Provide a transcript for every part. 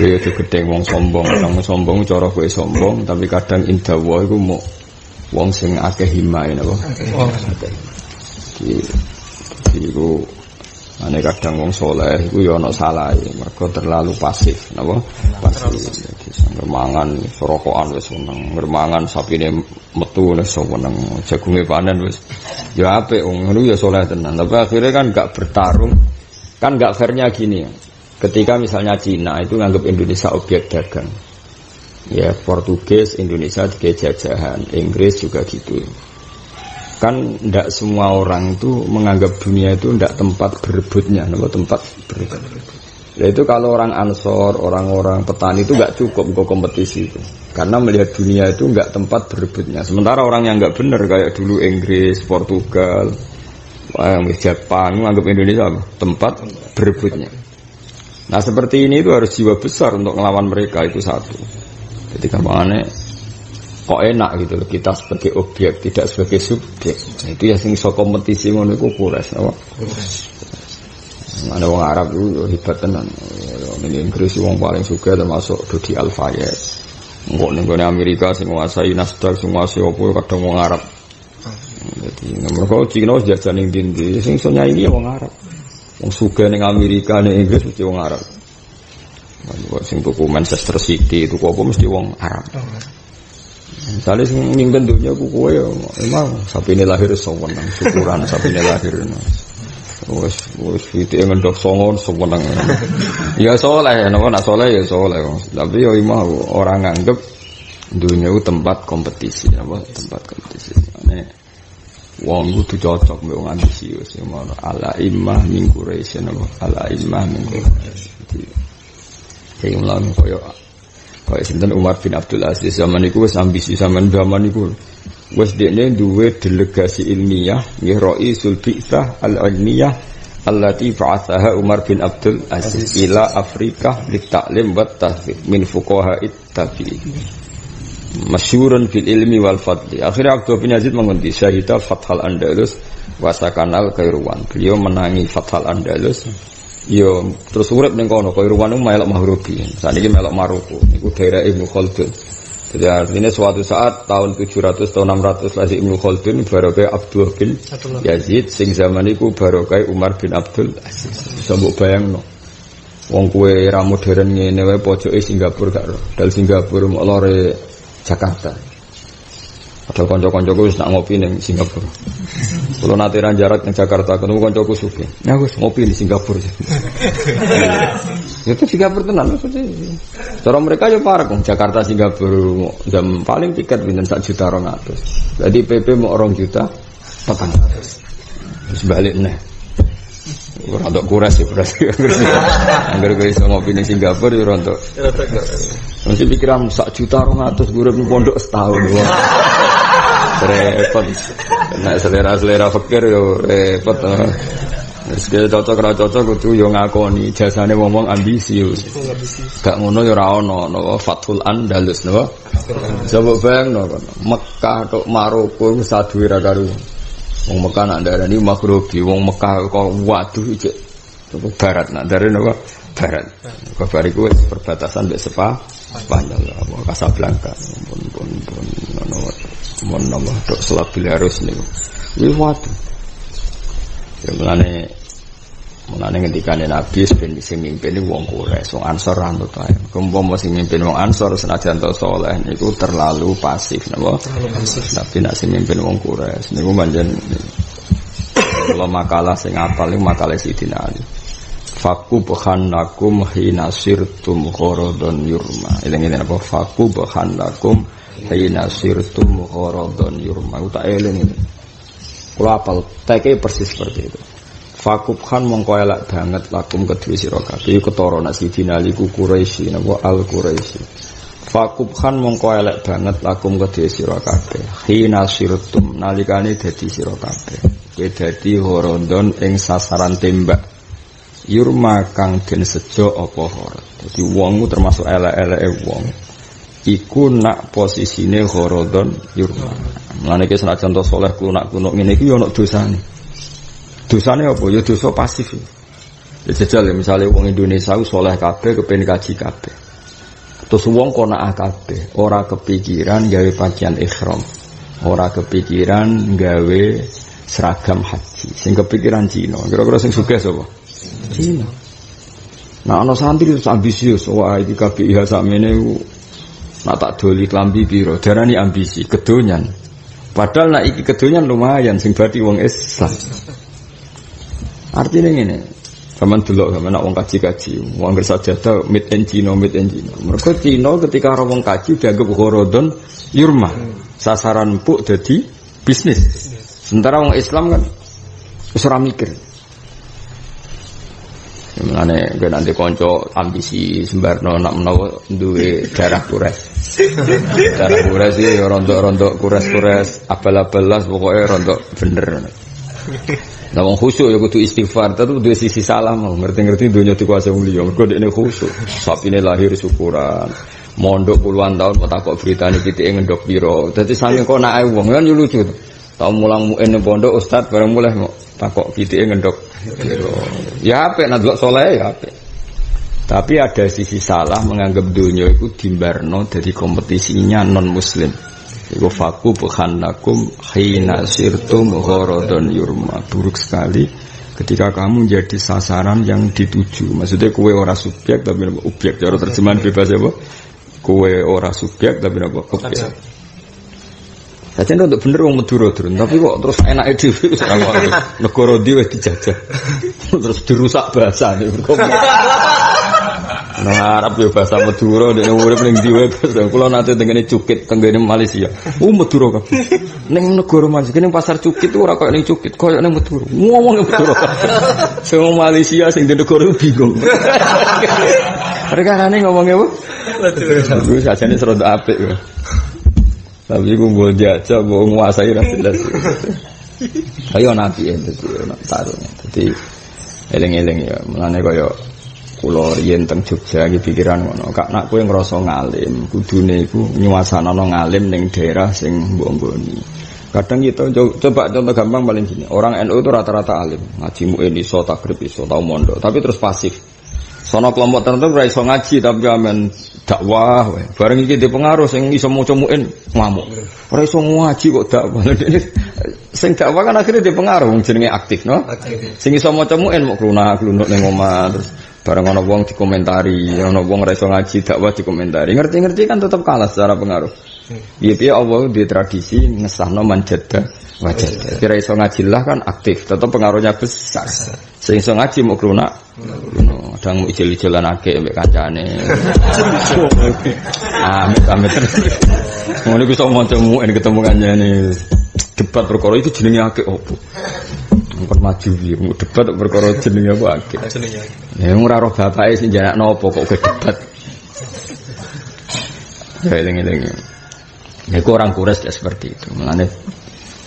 Kowe aja gedeng wong sombong, wong sombong cara kowe sombong, tapi kadang indah wae iku mau wong sing akeh himae napa. Iku ane kadang wong saleh iku ya ana salahe, mergo terlalu pasif napa? Pasif. Mangan rokokan wis seneng, mangan sapine metu wis seneng, jagunge panen wis ya apik wong ngono ya saleh tenan. Tapi akhirnya kan enggak bertarung. Kan enggak fairnya gini ya. Ketika misalnya Cina itu nganggap Indonesia objek dagang, ya Portugis Indonesia sebagai jajahan, Inggris juga gitu. Kan tidak semua orang itu menganggap dunia itu tidak tempat berebutnya, tempat berebut. Ya itu kalau orang Ansor, orang-orang petani itu nggak cukup untuk kompetisi itu, karena melihat dunia itu nggak tempat berebutnya. Sementara orang yang nggak benar kayak dulu Inggris, Portugal, Jepang menganggap Indonesia tempat berebutnya. Nah seperti ini itu harus jiwa besar untuk melawan mereka, itu satu. Ketika makanya kok enak gitu loh kita sebagai objek tidak sebagai subjek. Nah, itu ya sing iso kompetisi ngono iku kures apa? Ada wong Arab itu hebat tenan. Ning Inggris wong paling sugih termasuk Dodi Al-Fayed. Engko ning Amerika sing nguasai Nasdaq sing nguasai opo kadang wong Arab. Jadi mergo Cina wis jajan ning ndi sing iso nyaingi wong Arab. Wong sugih ning Amerika ning Inggris mesti wong Arab. Sing tuku Manchester City itu apa mesti wong Arab. Misalnya sing mimpin dunia ku kowe ya emang sapine lahir seneng syukuran sapine lahir. Wes fite ngendok songon seneng. Ya saleh napa nak saleh ya saleh. Tapi ya imah orang nganggep dunia itu tempat kompetisi apa tempat kompetisi. Nek wong kudu cocok mbek wong ambisius ya ngono. Ala imah min Quraisy napa ala imah min Quraisy. Kayak nglawan koyo sinten Umar bin Abdul Aziz zaman iku wis ambisi zaman iku wis dekne duwe delegasi ilmiah nggih Raisul Bi'tsah al-Ilmiyah allati ba'athaha Umar bin Abdul Aziz ila Afrika litaklim wa tahfiz min fuqaha'it tabi'in masyhurun fil ilmi wal fadli. Akhirnya Abdul bin Yazid mengundi syahida Fathal Andalus wa sakanal Kairuan. Beliau menangi Fathal Andalus. Yo terus urip ning kono Kairuan melok Mahrubi. Saniki melok Maroko. Niku daerah Ibnu Khaldun. Jadi artinya suatu saat tahun 700 atau 600 lagi Ibnu Khaldun barokai Abdul bin Yazid sing zaman iku barokai Umar bin Abdul Aziz. Bisa mbok bayangno. Wong kowe ra modern ngene wae pojoke Singapura gak ro. Dal Singapura mok lore Jakarta. Padahal kanca-kancaku wis nak ngopi ning Singapura. Kulo nate ra jarak ning Jakarta ketemu kancaku sugih. Ya wis ngopi di Singapura. Itu Singapura tenan maksudnya. Cara mereka ya parek wong Jakarta Singapura jam paling tiket pinten 1.200.000. Jadi PP mau 2 juta 400. Terus balik neh. Ora untuk kuras ya berarti. Angger kowe iso ngopi ning Singapura ya ora untuk. Mesti pikiran 1.200.000 urip ning pondok setahun. Repot. Nek selera fikir yo repot. Wis cocok ra cocok kudu yo ngakoni jasane wong ambisius. Gak ngono yo ora ono napa Fathul Andalus napa. Coba bayangno kono. Mekah tok Maroko wis saduwe ra karo. Wong Mekah nak ndarani Maghribi, wong Mekah kok waduh iki barat nak ndarani napa barat. Kok bariku wis perbatasan mbek Spanyol apa Casablanca. Pun mon Allah tok selabil harus niku. Wis waduh. Ya mulane ngendikane Nabi ben sing mimpin wong Quraisy, wong Ansor rambut ae. Kumpul sing mimpin wong Ansor senajan to saleh niku terlalu pasif napa? Tapi nek sing mimpin wong Quraisy niku pancen kula makalah sing apal niku makalah Sidina Ali. Faku bahanakum hina sirtum gharadun yurma. Eling-eling apa faku bahanakum hina sirtum gharadun yurma. Tak eling itu. Kula apal teke persis seperti itu. Fakubhan mongko elak banget lakum kedue sira kabeh ketara nak Sidina Ali ku Quraisy napa al Quraisy. Fakubhan mongko elak banget lakum kedue sira kabeh hina sirtum nalikane dadi sira kabeh. Kowe dadi horodon ing sasaran tembak. Yurma kang den sejo apa horod. Dadi wongmu termasuk elek-eleke wong. Iku nak posisine horodon yurma. Mulane iki senajan to saleh kuno ngene iki yo ana dosane. Dosane apa? Ya dosa pasif. Ya jajal ya misalnya wong Indonesia saleh kabeh kepen kaji kabeh. Terus wong qanaah kabeh, ora kepikiran gawe pakaian ihram. Ora kepikiran gawe seragam haji. Sing kepikiran Cina. Kira-kira sing sugih sapa? Cina. Nah ana santri terus ambisius, wah iki KPIH sakmene nak tak doli klambi piro, darani ambisi, kedonyan. Padahal nak iki kedonyan lumayan sing berarti wong Islam. Artinya ngene, sampean delok sampean nak wong kaji-kaji, wong sajadah made in Cina, made in Cina. Mergo Cina ketika ora wong kaji dianggap horodon yurma. Sasaran empuk dadi bisnis. Sementara wong Islam kan wis ora mikir. Mulane gue nanti konco ambisi sembarno nak menawa duwe darah kures. Darah kures iki rontok-rontok kures-kures abal-abalas pokoke rontok bener. Lah wong khusyuk ya kudu istighfar, tetep duwe sisi salah mau ngerti-ngerti donya dikuasai wong liya. Mergo dekne khusyuk, sapine lahir syukuran. Mondok puluhan tahun kok takok beritane pitike ngendok piro. Dadi saking kok nake wong kan yo lucu. Tau mulang muin pondok ustaz bareng mulai mau takok pitike ngendok piro. Ya apik nek delok saleh ya apik. Tapi ada sisi salah menganggap dunia itu dimbarno dari kompetisinya non muslim. Iku faku bukhanakum hina sirtum gharadun yurma. Buruk sekali ketika kamu jadi sasaran yang dituju. Maksudnya kowe ora subjek tapi objek. Cara terjemahan bebas apa? Kowe ora subjek tapi apa? Objek. Sajen untuk bener wong Madura durun, tapi kok terus enake dhewe wis ora kok negara ndi wis dijajah. Terus dirusak bahasane. Nah, Arab yo bahasa Madura dene urip ning ndi wae terus kula nate tengene Cukit tenggene Malaysia. Madura kabeh. Ning negara Malaysia ning pasar Cukit ora koyo ning Cukit, koyo ning Madura. Ngomong Madura. Sing Malaysia sing di negara bingung. Mereka ngomongnya apa? Madura. Wis ajane serodok apik kok. Tapi aku mau jajah, mau menguasai rasa jelas. Ayo nabi ya, jadi nak taruh. Jadi eleng-eleng ya, melane kaya kulo riyen teng Jogja iki pikiran ngono. Kak nak kowe ngrasa ngalim, kudune iku nyuasanana ngalim ning daerah sing mbok-mboni. Kadang kita coba contoh gampang paling gini. Orang NU itu rata-rata alim, ngaji muin iso, takrib iso, tau mondok, tapi terus pasif. Sono kelompok tertentu ora iso ngaji tapi amen dakwah wae. Bareng iki dipengaruh sing iso maca muin ngamuk. Ora iso ngaji kok dakwah. Sing dakwah kan akhirnya dipengaruh wong jenenge aktif, no? Sing iso maca muin mok klunuk ning omah terus bareng ana wong dikomentari, ana wong ora iso ngaji dakwah dikomentari. Ngerti-ngerti kan tetap kalah secara pengaruh. Piye-piye Allah di tradisi ngesahno manjada wajah. Kira iso ngaji lah kan aktif, tetap pengaruhnya besar. Sing iso ngaji mok klunak. Kadang mau ijil-ijilan akeh mbek kancane. Amit-amit. Ngono iku sok maca muin ketemu kancane. Debat perkara iki jenenge akeh opo? Engko maju piye? Debat perkara jenenge apa akeh? Ya ora roh bapake sing janakno apa kok debat. Ya eling-eling. Ya orang Quraisy seperti itu. Mulane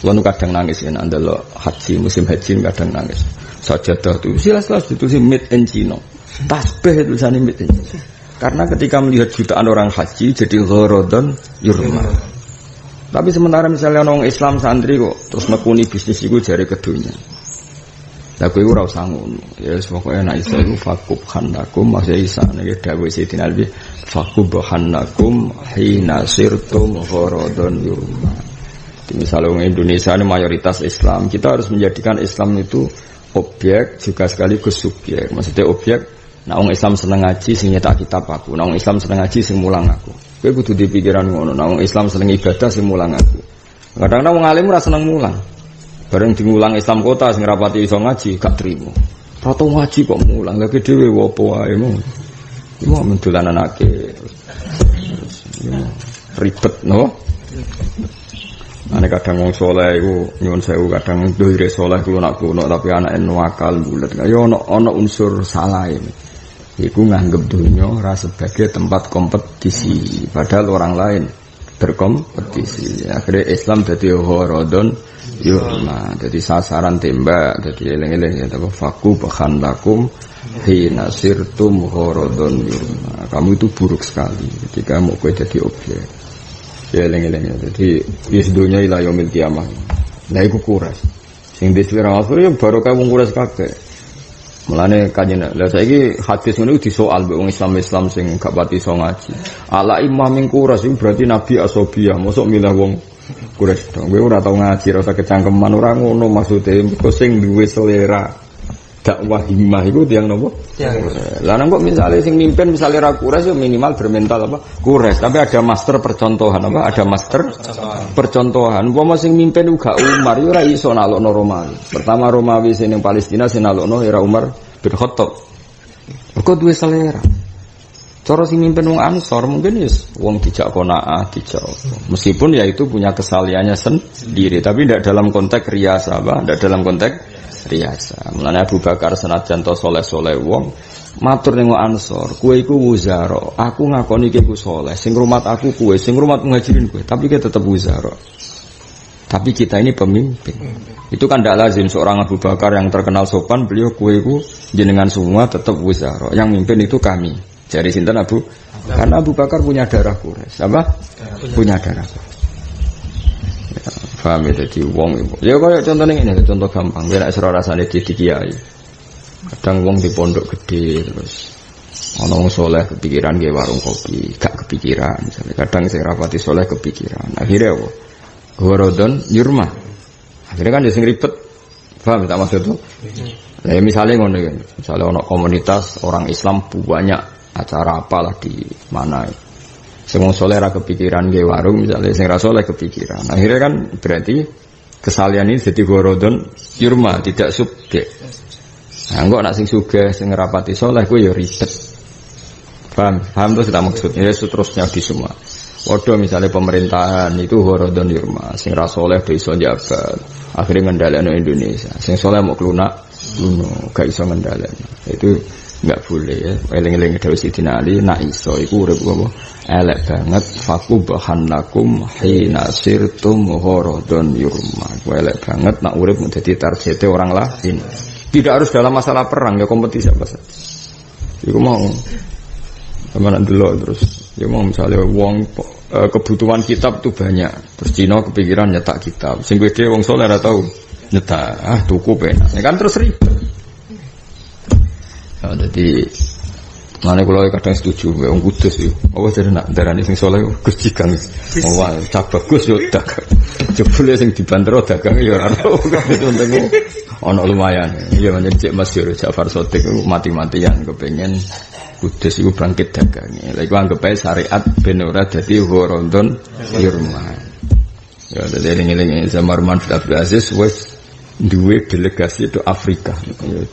kulo kadang nangis ya nek ndelok haji musim haji kadang nangis. Sajadah itu jelas-jelas ditulis made in China. Tasbih tulisannya made in China. Karena ketika melihat jutaan orang haji jadi gharadun yurma. Tapi sementara misalnya orang Islam santri kok terus nekuni bisnis iku jare kedunya. Lah kowe ora usah ngono. Ya wis pokoke nek iso iku fakub khanakum masih isa nek dawuh Sayyidina Ali fakub khanakum hina sirtum gharadun yurma. Misalnya orang Indonesia ini mayoritas Islam, kita harus menjadikan Islam itu objek juga sekaligus subjek. Maksudnya objek, nah orang Islam seneng ngaji sing nyetak kitab aku, nah orang Islam seneng ngaji sing mulang aku. Kowe kudu di pikiran ngono, nah orang Islam seneng ibadah sing mulang aku. Kadang-kadang wong alim ora seneng mulang. Bareng dimulang Islam kota sing rapati iso ngaji gak trimo. Ora tau ngaji kok mulang, lha dhewe opo wae mu. Iku men dolananake. Ribet no. Ane kadang wong saleh iku nyuwun sewu kadang doire saleh kulo-kulo tapi anake nuwakal bulet. Ya ana unsur salah ini. Iku nganggep dunya ora sebagai tempat kompetisi, padahal orang lain berkompetisi. Akhirnya Islam dadi gharadun yurma, dadi sasaran tembak, dadi eling-eling ya apa faku bahan lakum hina sirtum gharadun yurma. Kamu itu buruk sekali ketika mau kowe jadi objek. Ya eling-eling ya. Jadi wis dunya ila yaumil qiyamah. Lah iku kuras. Sing dhewe ra akhir ya barokah wong kuras kabeh. Mulane kanjeng lha saiki hadis ngene disoal mbek wong Islam sing gak pati iso ngaji. Ala imaming kuras iku berarti nabi asobiyah, mosok milih wong kuras to. Kowe ora tau ngaji, ora usah kecangkeman, ora ngono maksude. Kok sing duwe selera dakwah himmah iku tiyang napa? Lah nang kok misale sing mimpin misale ra kuras ya minimal bermental apa? Kuras, tapi ada master percontohan apa? Ada master percontohan. Umpama sing mimpin uga Umar ya ora iso nalokno Romawi. Pertama Romawi sing ning Palestina sing nalokno era Umar bin Khattab. Kok duwe selera. Cara sing mimpin wong Ansor mungkin yes wong dijak qanaah, dijak. Meskipun ya itu punya kesaliannya sendiri, tapi tidak dalam konteks riasa apa? Tidak dalam konteks riasa. Mulane Abu Bakar senajan to saleh-saleh wong matur ning Ansor, kowe iku wuzara, aku ngakoni kowe saleh, sing ngrumat aku kowe, sing ngrumat Muhajirin kowe, tapi kowe tetep wuzara. Tapi kita ini pemimpin. Itu kan tidak lazim seorang Abu Bakar yang terkenal sopan, beliau kowe iku jenengan semua tetep wuzara. Yang mimpin itu kami. Jadi sinten Abu? Karena Abu Bakar punya darah Quraisy. Apa? Punya darah Quraisy. Paham ya, jadi wong ya kaya contohnya ini, contoh gampang biar esra rasanya di kiai kadang wong di pondok gede terus orang soleh kepikiran ke warung kopi gak kepikiran misalnya kadang saya rapati soleh kepikiran akhirnya gorodon yurma akhirnya kan dia sing ribet paham tak maksud itu ya misalnya ngono kan misalnya ono komunitas orang Islam banyak acara apalah di mana semua soleh ra kepikiran ke warung misalnya sing ra soleh kepikiran akhirnya kan berarti kesalian ini jadi gorodon yurma tidak subjek nah kok nak sing sugih sing ngrapati soleh kuwi ya ribet paham terus tak maksud ya seterusnya di semua waduh misalnya pemerintahan itu gorodon yurma sing ra soleh do iso jabat akhirnya ngendhalekno Indonesia sing soleh mau klunak gak iso ngendhalekno itu enggak boleh ya eling-eling dawuh Sidina Ali nak iso iku urip apa elek banget fakubahannakum hina sirtum gharadun yurma elek banget nak urip menjadi target orang lain tidak harus dalam masalah perang ya kompetisi apa saja iku mau sama nak delok terus ya mau misalnya wong kebutuhan kitab itu banyak terus Cina kepikiran nyetak kitab sing gede wong saleh ora tau nyetak tuku penak kan terus ribet. Nah, jadi mana kalau kadang setuju, orang kudus itu, apa jadi nak darah sing soleh kejikan, wah cak bagus yo dagang, jebule sing dibantero dagang yo ora tau gitu tengok, ono lumayan, iya menjadi cek Masyhur Ja'far Shadiq mati-matian kepengen kudus itu bangkit dagangnya, lagi anggap aja syariat ben ora dadi gorodon yurma, ya jadi eling-eling zaman Manfred Abdul Aziz wes duwe delegasi itu Afrika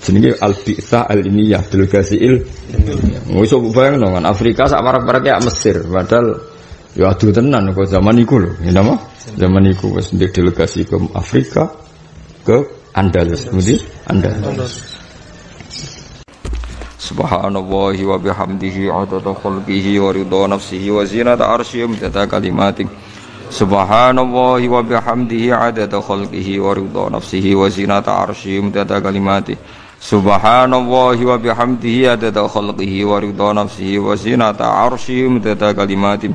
jenenge Al-Bi'tsah Al-Ilmiyah delegasi wis bayangno kan Afrika sak parek-parek ya Mesir padahal ya aduh tenan kok zaman iku lho ya nama zaman iku wis delegasi ke Afrika ke Andalus ngerti Andalus Subhanallahi wa bihamdihi adada khalqihi wa ridha nafsihi wa zinata arsyihi wa kalimatik Subhanallahi wa bihamdihi adada khalqihi wa ridha nafsihi wa zinata arsyihi midada kalimati Subhanallahi wa bihamdihi adada khalqihi wa ridha nafsihi wa zinata arsyihi midada kalimati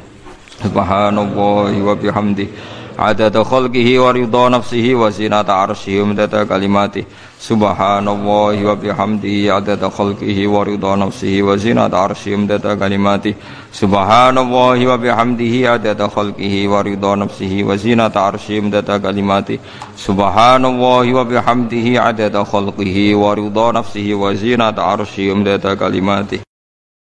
Subhanallahi wa bihamdihi adada khalqihi wa ridha nafsihi wa zinata arsyihi midada kalimati Subhanallahi wa bihamdihi adada khalqihi wa ridha nafsihi wa zinata arsyihi midada kalimati Subhanallahi wa bihamdihi adada khalqihi wa ridha nafsihi wa zinata arsyihi midada kalimati Subhanallahi wa bihamdihi adada khalqihi wa ridha nafsihi wa zinata arsyihi midada kalimati